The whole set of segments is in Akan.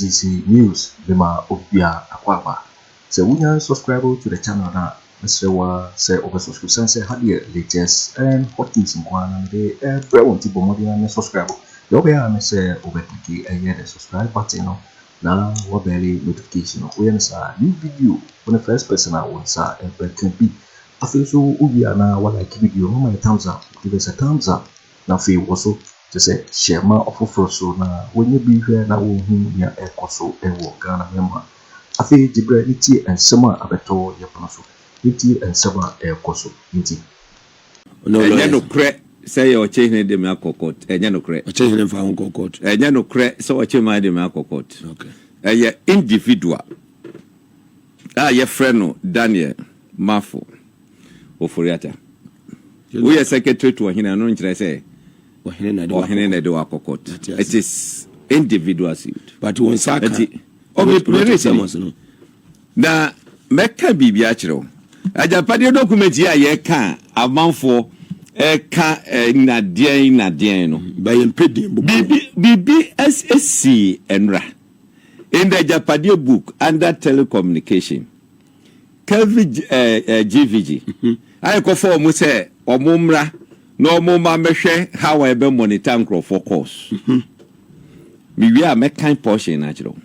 GC News bema obia akwaba. Se wunya subscribe to the channel na se over subscription se hadi latest and hot news nkwana de every one tipo mo na subscribe. Yo be am se over click the subscribe button no. Na what belly notification we answer new video when the first person I want sa and can be. I feel so ubia na what like video no my thumbs up. Give us a thumbs up. Na feel also just say share my offer so na when you be here na wo hu ya ekoso ewo Ghana member. I feel the bread iti and summer abeto yaposo. Iti and summer ekoso iti. No cre say Okyehene de me akokot. Enya no cre. Okyehene fa ho kokot. Enya no cre so Okyehene de me akokot. Okay. Ye individual. Ye friend no Daniel Mafo Ofori Atta. We are secretary to Okyehene no nkyere say Okyehene na de akokot. It is individual suit. But one saka. Na meka bibia akiro. Agyapadie document ya ye ka amanfo ka nadien no. By impeding bibi SSC enra. In the Agyapadie book under telecommunication. GVG. I ko for mo say omumra no omuma mehwe how I be monitor for course. Mi wi a mekan portion akiro.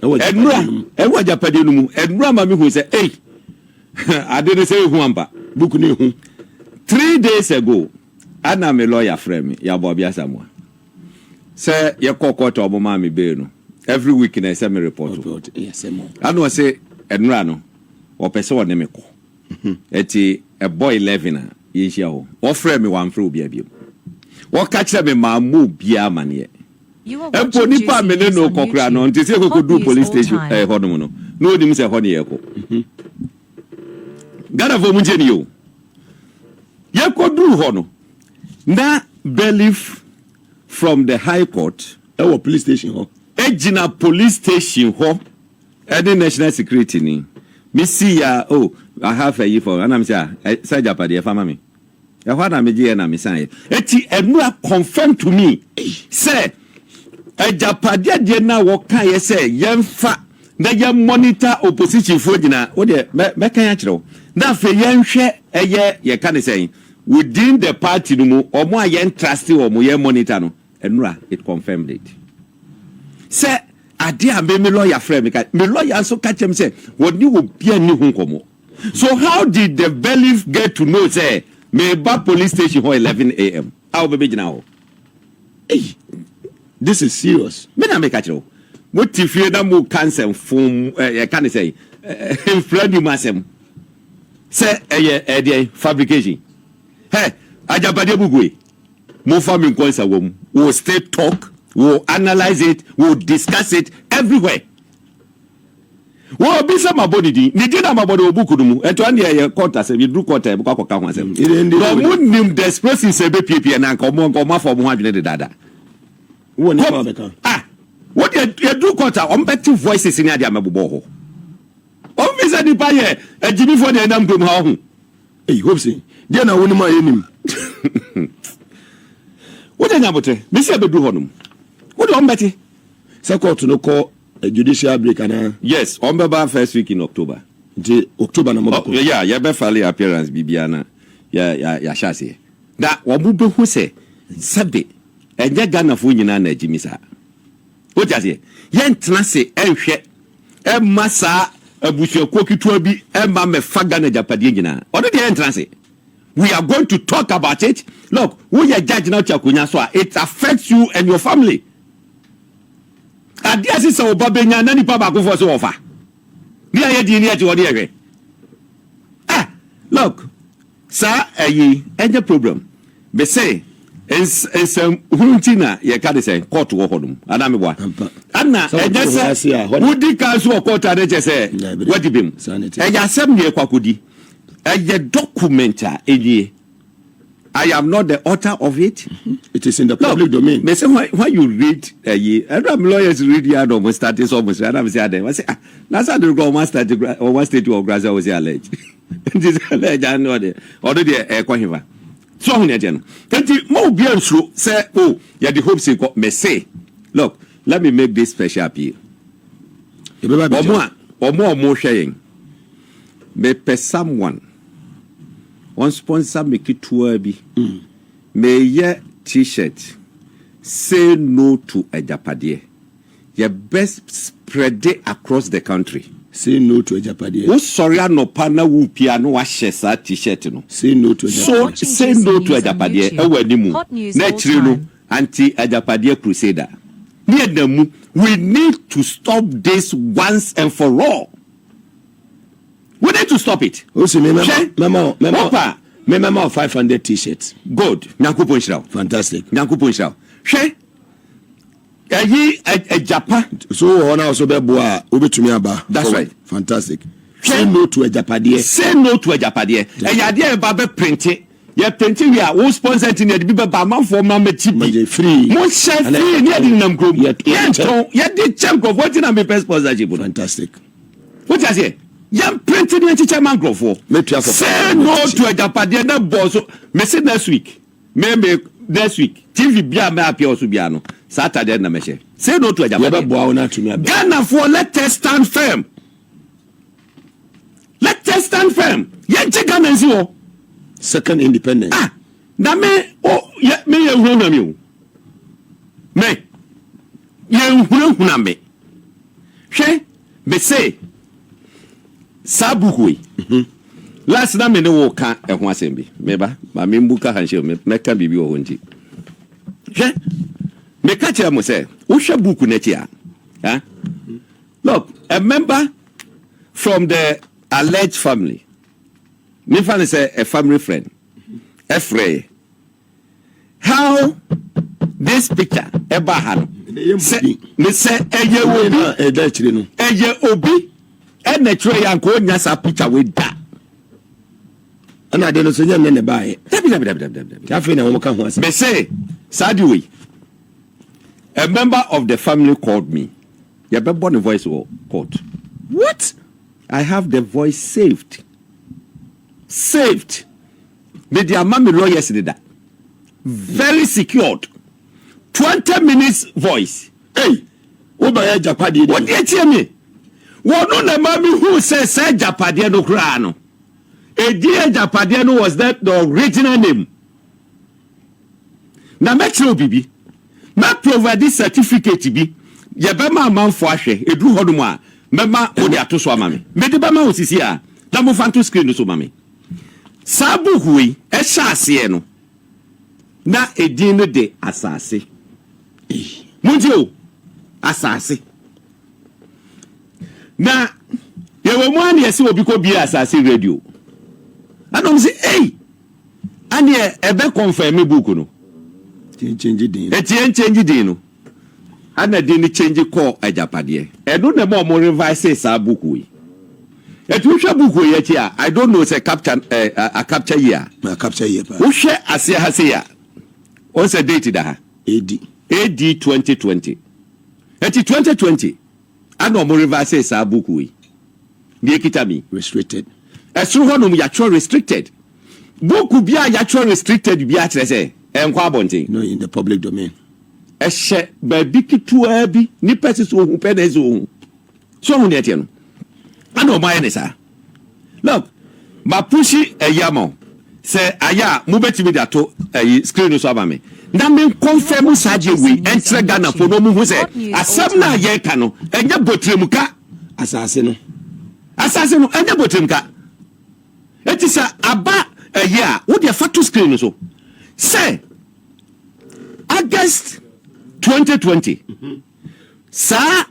Enra ewa Agyapadie no mu enra ma me hu say eh I didn't say who amba book ni hu 3 days ago ana me lawyer friend me ya bo bia samwa say ye kokota oboma me be no every week na say me report yes mo ano say enra no o pese wo ne me ko eti a boy 11 a ye hia ho o friend me wan frɛ obi abiem wo ka kire me ma mo bia mane Empo nipa mene no kokra no nti se kokodu police station hono no no odi se hono ye ko Ghana for munjeni yo ye kodu hono na belief from the high court our police station ho ejina police station ho any national security ni me see ya I have a year for and I'm say Agyapadie fama me e ho na me je na me san eti enu confirm to me say Agyapadie de na wo kan ye say yemfa na ye monitor opposition for gina wo de me kan ya kire na fe yenhwe ye kan say within the party no mo omo aye trust omo ye monitor no enura it confirmed it say ade a me lawyer friend me lawyer so catch him say woni wo bia ni hu komo so how did the belief get to know say me ba police station ho 11 a.m. how be gina ho this is serious. Me na make akiro. What if you na mo cancel from can say influence masem. Say fabrication. Hey, Agyapadie bugwe. Mo farming konsa wom. We stay talk, we analyze it, we discuss it everywhere. Wo bisa mabodi di. Ni dina mabodi obuku dumu. Eto ande ye court asem, you do court e kwa kwa asem. No mo nim the express se be ppa na nka mo for mo adwene de dada. What you do quarter on better voices in Adia Mabubo? Oh, Miss Adipaye, a Jimmy for the Adam Gum home. Hey, Hopeson, then I wouldn't mind him. What an abote, Mr. Bedouhonum. What on Betty? Sako to no call a judicial break and yes, on Baba first week in October. October number. Yeah, ya Befali appearance, Bibiana. Yeah, Shasi. That Wabubu who say, Sabi. Enye Ghana fo nyina na agimi sa o jase yen tena se enhwe masa abusuako kitua bi ma me fa Ghana Agyapadie nyina odo de yen tena se we are going to talk about it. Look, we are judge now chakunya so it affects you and your family. Adia se o babenya na nipa ba kofo so ofa ni aye di ni ati odi ehwe look sa enye problem be say huntina ye ka de say court wo hodum adame boa anna ejese wudi kanso court ade say wadi bem eya asem ne kwakodi eye document a I am not the author of it. It is in the public domain. Me say when you read every lawyers read here no status almost and I say them I say that's how the go one state or one state of Brazil was alleged. This alleged and already kwahiva. So when you tell mo be answer say oh ya the hope say me say look let me make this special appeal. omo hweying me pe someone on sponsor me kitua bi me ye t-shirt say no to Agyapadie. Your best spread it across the country. Say no to Agyapadie. Who sorry no partner who piano wa shesa t-shirt no. Say no to Agyapadie. So say no to Agyapadie. Ewe ni mu. Next anti Agyapadie crusader. We need to stop this once and for all. We need to stop it. Memo 500 t-shirts. Good. Nyanku ponchraw. Fantastic. Nyanku ponchraw. She. Eyi Ejapa. So ona also be boa obetumi aba. That's right. Fantastic. Say no to Agyapadie. Say no to Agyapadie. Eyade e ba be print. Ye print we are who sponsor tin ye be ba man for man mechi free. Mo share free ni adi nam krom. Ye dey chunk of what na me sponsorship. Fantastic. What you say? Yam printed the teacher man grow for. Say no to Agyapadie na boss. Me say next week. Me next week. TV bia me apia oso bia no. Saturday na me say. Say no to Agyapadie. Ghana for let us stand firm. Let us stand firm. Ye Ghana nsi wo. Second independence. Na me me ye hu na me o. Me. Ye hu na me. Hwe me say Sabukui. Last na me ne wo ka ehun asembi. Meba, ma me mbuka hanhye me ka bibi wo honti. Hwe. Me ka tia mo say, wo hwe buku na tia. Look, a member from the alleged family. Me fan say a family friend. Efrey. How this picture eba hano. Me say eye obi and the tray and go nyasa picture with that. And I don't know so you ne buy. Gyamfi na wo ka ho asa. Me say, Sadiwe. A member of the family called me. You be born a voice court. What? I have the voice saved. Saved. But the mommy lawyers did that. Very secured. 20 minutes voice. Hey, Obawye Agyapong. What do you tell me? One on the mommy who says Agyapadie no krano. Agyapadie no was that the original name. Now make sure bibi. Ma provide this certificate bi. Ye be ma man fo ahwe. Edru hodo mu a. Me ma odi atoso amame. Me de ba ma osisi a. Na mo fanto screen so mame. Sabu hui e sha ase no. Na edin no de asase. Munje o. Asase. Na yewo mu an yesi obi ko bi asase radio. Anom say hey. Ane ebe confirm me book no. Change din. Change din no. Ana din change call Agyapadie. E no na mo revise sa book we. E tu hwe book we yeti a I don't know say capture a capture year. A capture year pa. Wo hwe ase ha se ya. On say date da ha. AD 2020. Eti 2020. Ano mo revise sa book we. Bi ekita mi restricted. Esuru ho no ya cho restricted. Book bi a ya cho restricted bi a kire say enkwa abonten. No, in the public domain. Ehye ba bi kitua bi ni pese so hu pe na zo hu. So hu ne tie no. Ano ma ye ne sa. Look, ma pushi eyamo. Say aya mu betimi da to screen so aba me. Na me confirm saje we entre Ghana for no mu hu say asem na ye ka no enye botrem ka asase no. Asase no enye botrem ka. Eti sa aba a wo de fa to screen so. Say August 2020. Sa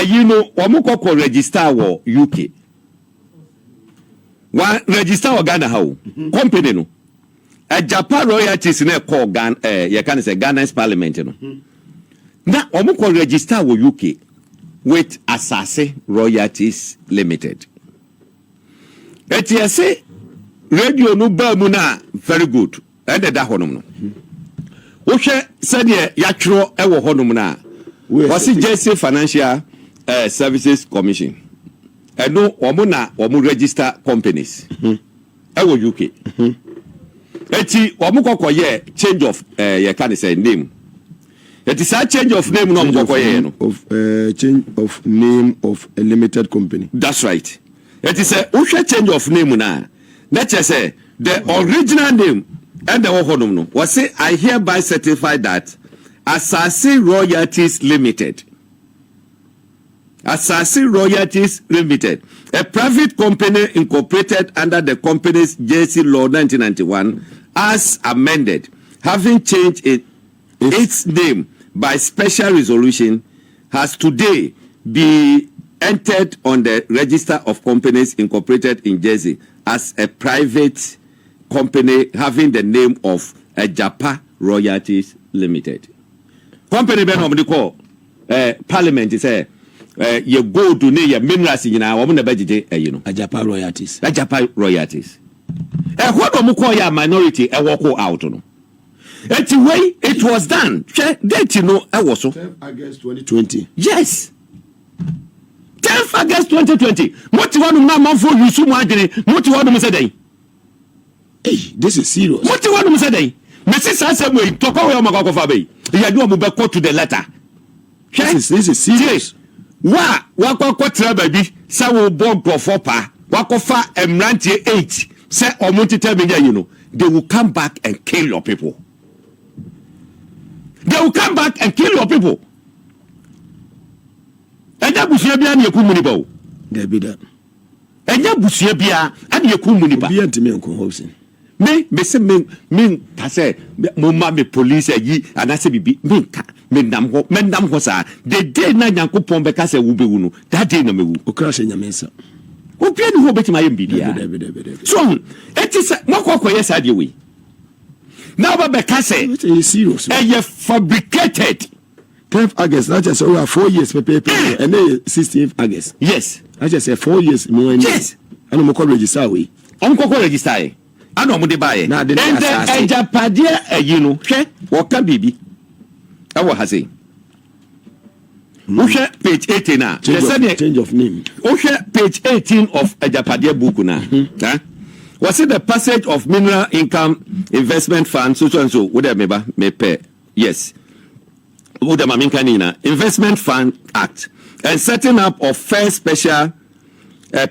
you know omukoko register wo UK. Wa register wo Ghana how company no. Japan royalties na call Ghana you can say Ghana's parliament no. Na omukoko register wo UK with Asase Royalties Limited. Etiase radio no ba mu na very good. And da honom no. Wo hwe sade ya twro e wo honom na. Was JC Financial Services Commission. And no omo na omo register companies. E wo UK. Eti omo kokoye change of you can say name. It is a change of name no change of name of a limited company. That's right. It is a change of name na. Let's just say the original name and the no was say I hereby certify that Asase Royalties Limited. Asase Royalties Limited, a private company incorporated under the company's JC Law 1991 as amended, having changed its name by special resolution, has today been entered on the Register of Companies Incorporated in Jersey as a private company having the name of Agyapa Royalties Limited. Company ben hom de call parliament say you go to ne your minerals nyina wo na bagije Agyapa Royalties. Agyapa Royalties. What do call ya minority walk out no. Anyway, it was done. Date you know I was so 10 August 2020. Yes. 10th August 2020. What you want to man for you so much what you want to say dey? Hey, this is serious. What you want to say dey? Mrs. Samuel talk away o makoko fa be. You do am be quote to the letter. This is serious. Wa kwa tra baby say wo born for pa. Wa ko fa emrantie 8 say omontete me you know. They will come back and kill your people. They will come back and kill your people. Enya busia bia na yeku muni ba o. There be that. Enya busia bia na yeku muni ba. Bia ntime nko Hopeson. Me say me ta say mo ma me police yi anase bibi me nka me ndam ho sa the day na Nyankopon be ka say wo be wu no that day na me wu o kra she nyamensa o pia ni ho be tima yem bibia so it is mokoko yes ade we now ba ka say it is serious e fabricated 10th August that just over 4 years and then 16th August yes I just say 4 years yes and mo call register we on ko register ano mo de bae na de Agyapadie you know hwe wo ka bibi awo ha say wo hwe page 18 na change of name wo hwe page 18 of Agyapadie book na was it the passage of mineral income investment fund so and so wo de meba me pay yes wo de maminka ni na investment fund act and setting up of first special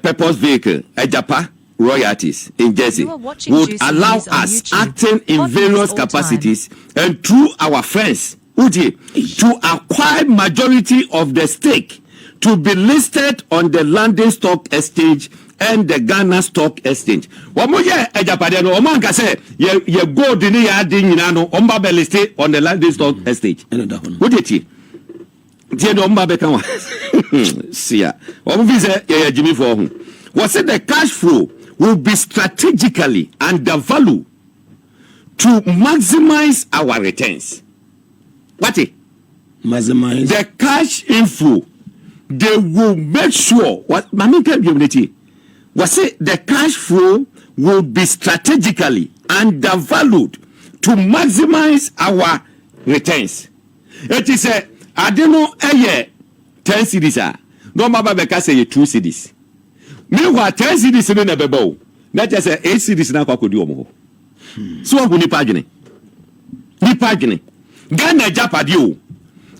purpose vehicle Agyapa Royalties in Jersey would allow us acting in various capacities and through our friends to acquire majority of the stake to be listed on the London Stock Exchange and the Ghana Stock Exchange. Wamoye Agyapadie no omanka say ye gold ni ya di nyina no omba be listed on the London Stock Exchange. Wodeti tie no omba be kan wa sia omo bi say ye Jimmy for ho was it the cash flow will be strategically undervalued to maximize our returns. What it? Maximize the cash inflow. They will make sure what Mami community was it the cash flow will be strategically undervalued to maximize our returns. It is a I don't know a year 10 cedis no mama beka say 2 cedis. Meanwhile 10 cedis no na bebo na just say 8 cedis na kwakodi omo so ogu ni pagine Ghana Agyapadie o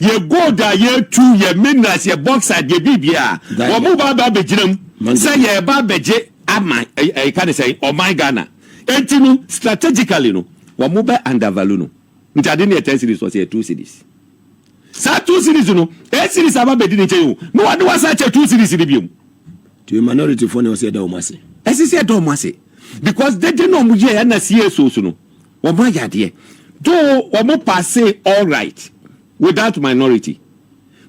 ye gold ye tu ye minerals ye boxer ye bibia wo mo ba beginam say ye ba beje ama e can say oh my Ghana entinu strategically no wo mo ba undervalue no ntade na 10 cedis so say 2 cedis sa 2 cedis no 8 cedis aba bedi ni chen o no wade wasa che 2 cedis ni biom to minority for no say da o mase say da o mase because they didn't know mu ye na sie so no wo ma yade do wo mo pass all right without minority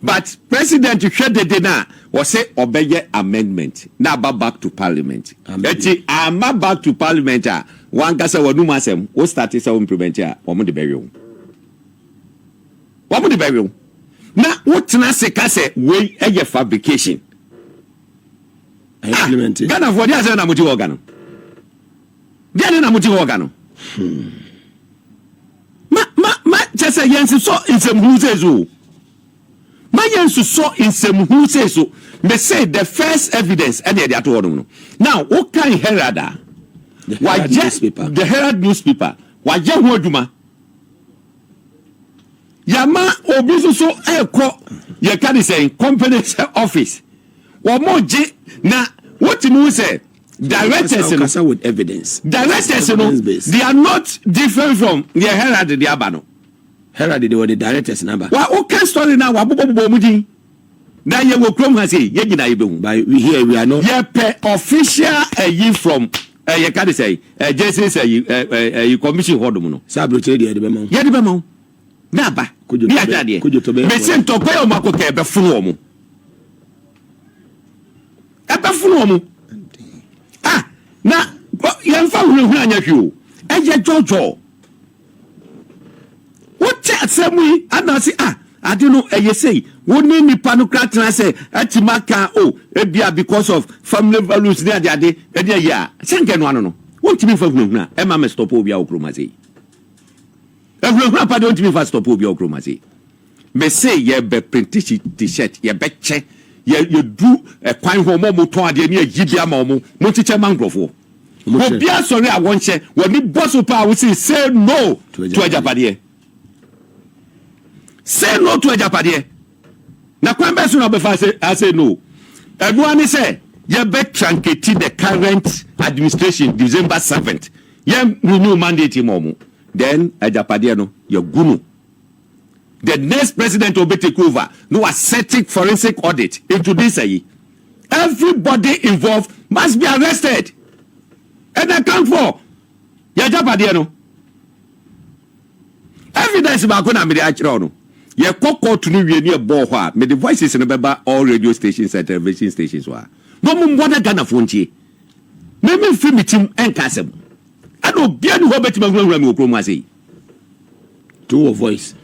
but president Kennedy na was say obey amendment na back to parliament eti ama back to parliament one kasa wonu masem wo start say implement wo mo de bewe na wo tena se kase we eye fabrication implement Ghana for dia say na muti organ dia na muti organ ma chese yensi so insem hu sezo ma yensu so insem hu sezo me say the first evidence and they ato no now what kind herada why just the Herald newspaper why je hu aduma yama obi so ye can say company office womoje na what you say directors with evidence. Directors they are not different from the Herald the Abano. Herald they were the directors number. Wa okay story now wa bobo mudi. Na ye wo krom ha say ye gina ibehu. But we here we are not ye per official ye from ye can say JC say commission hodom no. Sabro che de be ma. Ye de be ma. Na ba. Ni adade. Me se ntokwa yo makoka e be funu omo. E be funu omo. Na yemfa hunu anya hwi o eje jojo what asemu anasi ade no eye sei woni nipa no kratena say atimaka ebia because of family values ni ade ede ya senke no ano no wontimi fa hunu e ma me stop obi a okroma sei hunu pa de wontimi fa stop obi a okroma sei me say ye be print t-shirt ye be che ye du kwan ho mo to ade ni agibia ma mo tiche mangrofo obia sorry a wonche woni boss pa we say no to Agyapadie. Say no to Agyapadie. Na kwan be so na be fa say no. Enu ani say ye be tranketi the current administration December 7th. Ye renew mandate mo. Then Agyapadie no ye gunu. The next president will take over. No ascetic forensic audit into this. Everybody involved must be arrested and account for. Agyapadie no. Evidence ba ko na me dey akire no. Ye kokko to no wie ne bo ho a me the voices no beba all radio stations and television stations wa. No mo mboda Ghana fontie. Me me fi mitim enkasem. Ano bia ni ho betima hura me okromu asei. To a voice.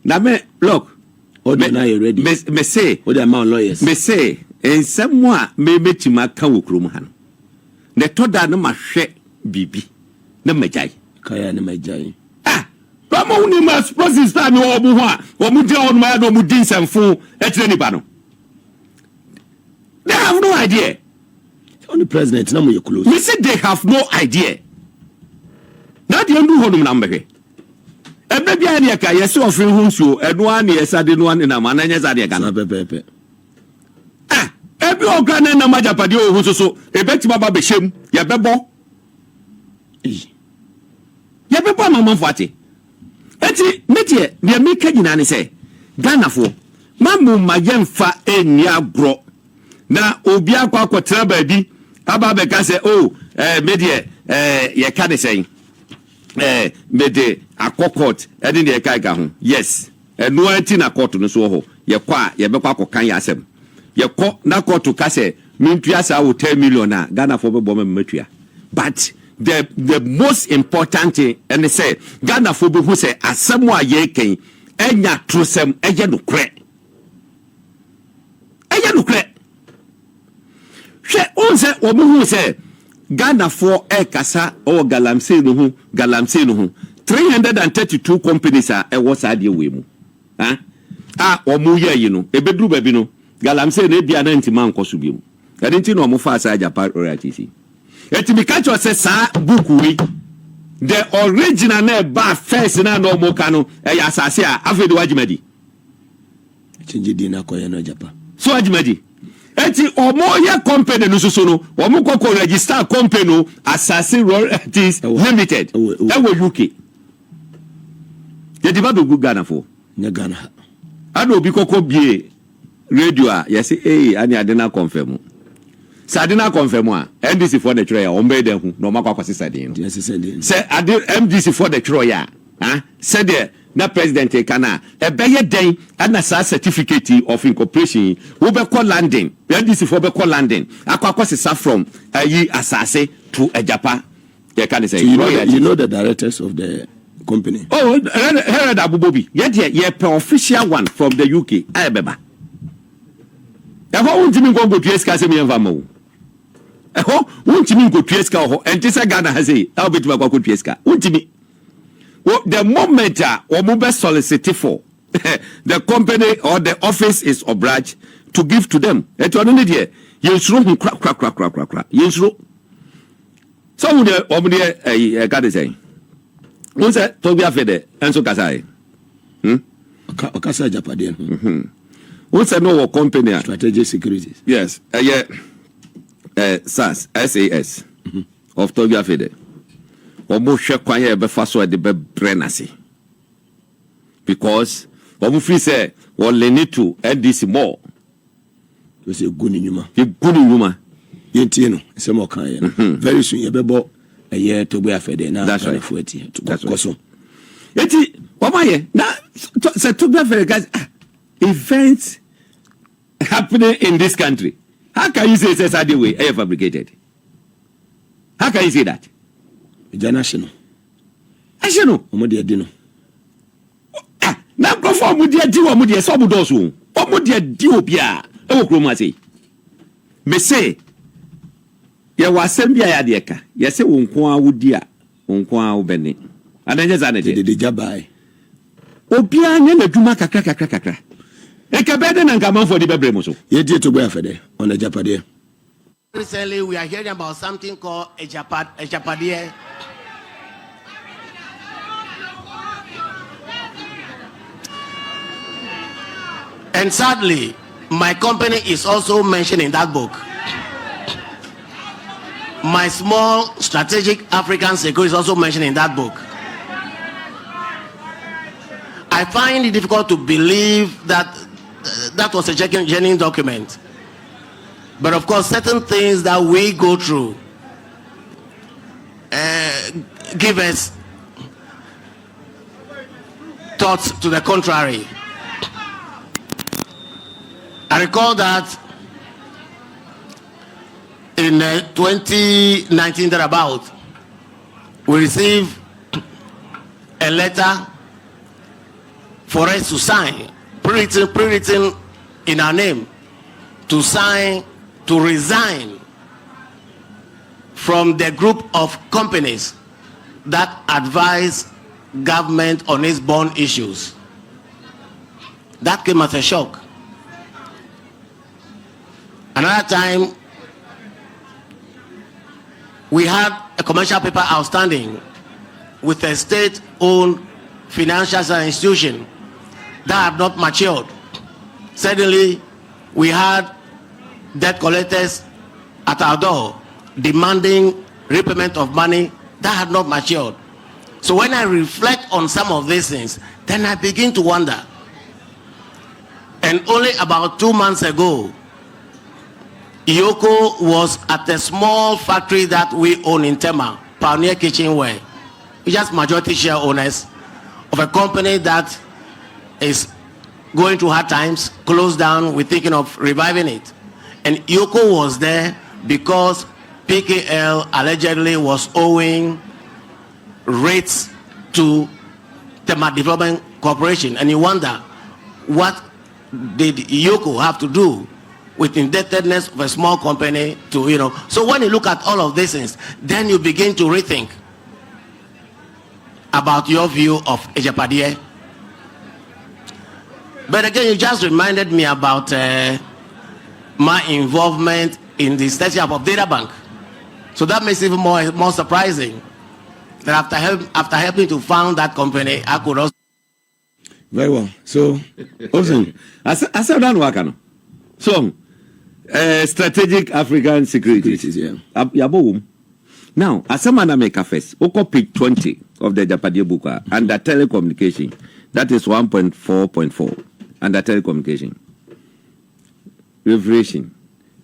Na me look now you ready me say what the amount lawyers me say en semwa me betima kan okrom ha no ne toda no ma hwe bibi na majai kaya na majai Ramo ni mas process time obu ho a omu de on ma no mu din semfo e kire ni ba no. They have no idea. On the president na mo you close. Me say they have no idea. Na de ndu ho no na mbehwe. Ebe bia ne ka yesi ofin hu nsuo enu an yesade no an na ma na nya zade ka na pepe. Ebi okra na Agyapadie ohu so ebetima ba behjem ye bebo. Ye bebo amamfo ate. Eti metie ne me ka nyina ne se Ghana fo mamu mayemfa eni agro na obi akwa ba bi aba be ka se medie ye ka de sen mede akokot edi ne kai ka ho yes enu anti na court no so ho ye kwa ye be kwa kokan ya asem ye ko na court ka se mintua sa wo 10 million na Ghana fo be bo matua but the most important thing and say Ghana fo be hu say asem a ye ken enya trosem eye no kre hwe on say o mu hu say Ghana for kasa o galamsey no hu 332 companies are was ade we mu o mu ye yi no ebedru ba bi no galamsey na bia na ntima nkoso bi mu ade nti no mo fa sa Agyapadie atisi etimi ka cho se sa book we the original na ba first na no mo ka no ya asase a afedi wajimadi change di na koye no Japa so wajimadi eti omo ye company no so no omo ko register company no asase royalties limited ewo UK ye di ba be Ghana for nya Ghana ado obi kokko bie radio a ye say ani ade na confirm sadina confirm a MDC for the tray o mbe den hu no makwa kwase sadin yes sadin say ade MDC for the tray a said the na president kana e be ye den na sa certificate of incorporation wo be call landing MDC for be call landing akwa sisa from yi asase to Agyapadie ye can say you know the directors of the company Herald Abubobi ye per official one from the UK beba e ho untimi go tueska se me enva ma untimi go tueska ho entisa Ghana ha say e obetima kwa tueska untimi the moment omo be solicit for the company or the office is obliged to give to them et one need here yensuro hu kra yensuro so we the omo dey God say won say to be afede enso kasai Okasa Agyapadie. What's a no company? Strategic Securities. Yes. SAS of Tobia Fede. Omo hwe kwan ye be fa so de be brenasi. Because omo free say we need to end this more. You say good nyuma. You good nyuma. Yentie no, say mo kan ye. Very soon ye be bo eye Tobia Fede na. That's right. That's right. Eti omaye na say Tobia Fede guys events happening in this country. How can you say it's a way air fabricated? How can you say that? National. National. Omodia dino. Na go for omodia di omodia so omodo so. Omodia di obia e wo kroma sei. Me say ye wasem bia ya de ka. Ye say wo nko a wodi a, wo nko a wo bene. Adanje za na de jabai. Obia nya na dwuma kakra. E ka bede na nka manfo di bebre mo so. Ye die to boya fede on Agyapadie. Recently, we are hearing about something called Agyapadie. And sadly, my company is also mentioned in that book. My small strategic African security is also mentioned in that book. I find it difficult to believe that that was a genuine document. But of course, certain things that we go through give us thoughts to the contrary. I recall that in 2019 thereabout, we received a letter for us to sign, pre-written in our name, to sign to resign from the group of companies that advise government on its bond issues. That came as a shock. Another time, we had a commercial paper outstanding with a state-owned financial institution that had not matured. Suddenly, we had debt collectors at our door demanding repayment of money that had not matured. So when I reflect on some of these things, then I begin to wonder. And only about 2 months ago, Yoko was at a small factory that we own in Tema, Pioneer Kitchenware. We're just majority share owners of a company that is going through hard times, closed down. We're thinking of reviving it. And Yoko was there because PKL allegedly was owing rates to Tema Development Corporation. And you wonder, what did Yoko have to do with indebtedness of a small company to, So when you look at all of these things, then you begin to rethink about your view of Agyapadie. But again, you just reminded me about my involvement in the startup of Data Bank. So that makes it even more surprising that after helping to found that company, I could also. Very well. So, Hopeson, I said that work. So, strategic African securities. Yeah. Now, as a man make a face, Oko page 20 of the Agyapadie book under telecommunication, that is 1.4.4 under telecommunication. Revelation.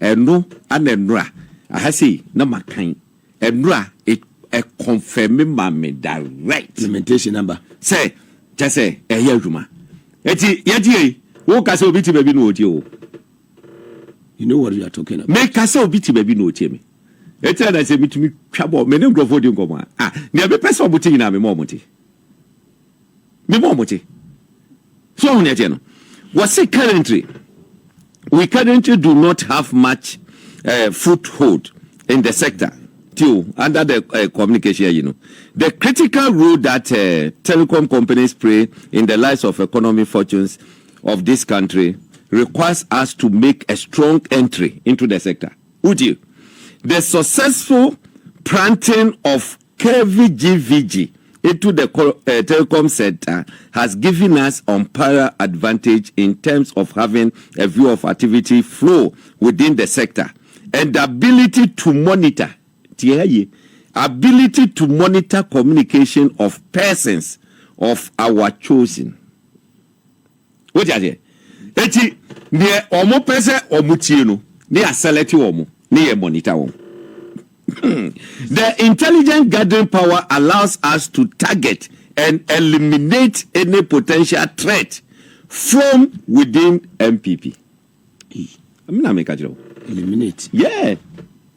No, and Enra. I say, no, my kind. Enra, it a confirming me direct implementation number. Say, just say, a year, Juma. Yeti, walk us over to baby no you. You know what we are talking about. Make us so bitty baby no Timmy. It's a say me to me trouble, many go for you go on. Never person putting in a momenti. Me momenti. So, Niageno, what's it currently? We currently do not have much foothold in the sector too, under the communication, The critical role that telecom companies play in the lives of economic fortunes of this country requires us to make a strong entry into the sector. Would you? The successful planting of KVGVG into the telecom sector has given us unparalleled advantage in terms of having a view of activity flow within the sector and the ability to monitor communication of persons of our choosing. What is it? Eti ne omo pese omutie no ne select omo ne monitor omo. The intelligent gathering power allows us to target and eliminate any potential threat from within MPP. Eliminate. Yeah.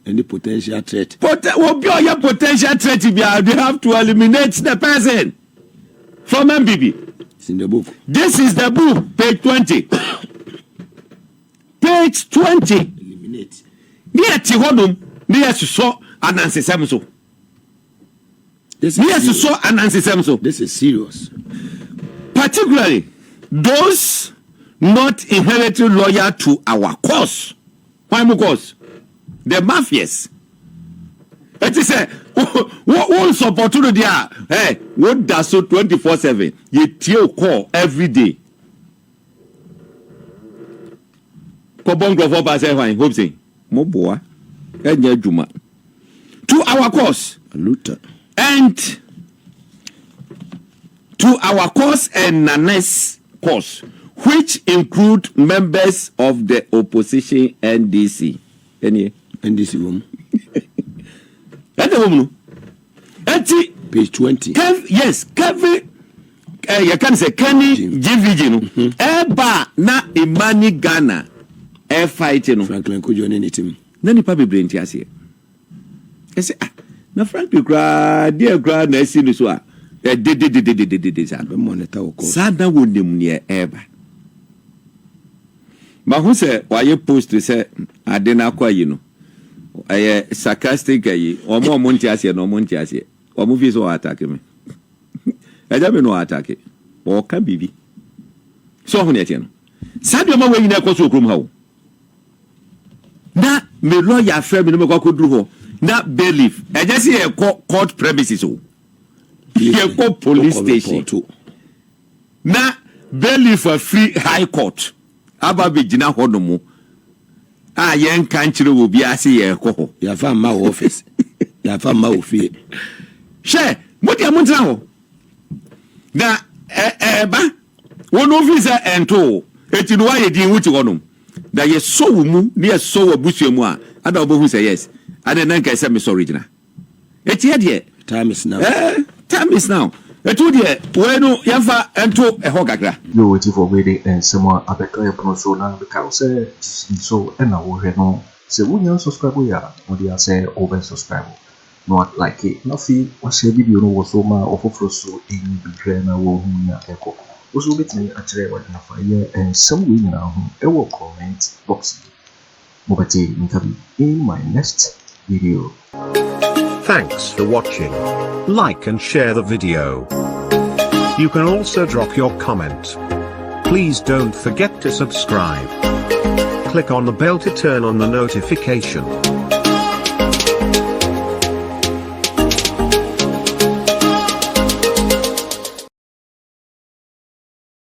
Any potential threat. What be your potential threat? They have to eliminate the person from MPP. It's in the book. This is the book, page 20. Page 20. Eliminate. Near Tihodum, near to saw Anansi Samso. This is serious. Particularly those not inherently loyal to our cause. Why my cause? The mafias. It is a what support to the hey, what does so 24/7? You tell call every day. Kobongo for pass fine, hope say. Mo boa. Enye juma. To our cause. And to our cause and Nanes cause, which include members of the opposition NDC. Any NDC woman. At the woman. Page 20. Yes, Kevin. You can say Kenny Gyamfi. Eba na Imani Ghana. Fighting. Franklin Kojo Kyeremanteng. Nani pa be brain ti ase. I say na Franklin gra dear gra na si no so a de sa be monitor ko. Sada wonim ne eba. Ma hu se wa ye post se ade na kwa yi no. Sarcastic yi. Omo nti ase no mo nti ase. Omo fi so attack me. Eja me no attack. O ka bibi. So hu ne tie no. Sadio ma we nyina ko so okrom ha wo. Na me lawyer friend me no me kwa kodru ho. Na bailiff. Eja si e court premises o. Ye ko police station. Na bailiff for free high court. Aba be gina ho no mo. Ah yen kan kire obi ase ye ko ho. Ya fa ma office. Ya fa ma ofie. She, mo dia mo ntra ho. Na ba won office ento eti no wa ye din wuti ho no. Da ye so mu ne ye so abusu mu a ada obo hu say yes. Ada nan kai say me so original. Eti ye de time is now. Time is now. Etu de we no yafa ento ho kakra. Yo waiting for waiting and someone abeka ya prono so na because so and na wo he no se wunya subscribe ya mo dia say over subscribe. Not like it. No fee what share video no wo so ma ofofro so in bi na wo hu nya eko. Also bet me actually what na fire and some way now e will comment box. Mobati nkabi in my next video. Thanks for watching. Like and share the video. You can also drop your comment. Please don't forget to subscribe. Click on the bell to turn on the notification.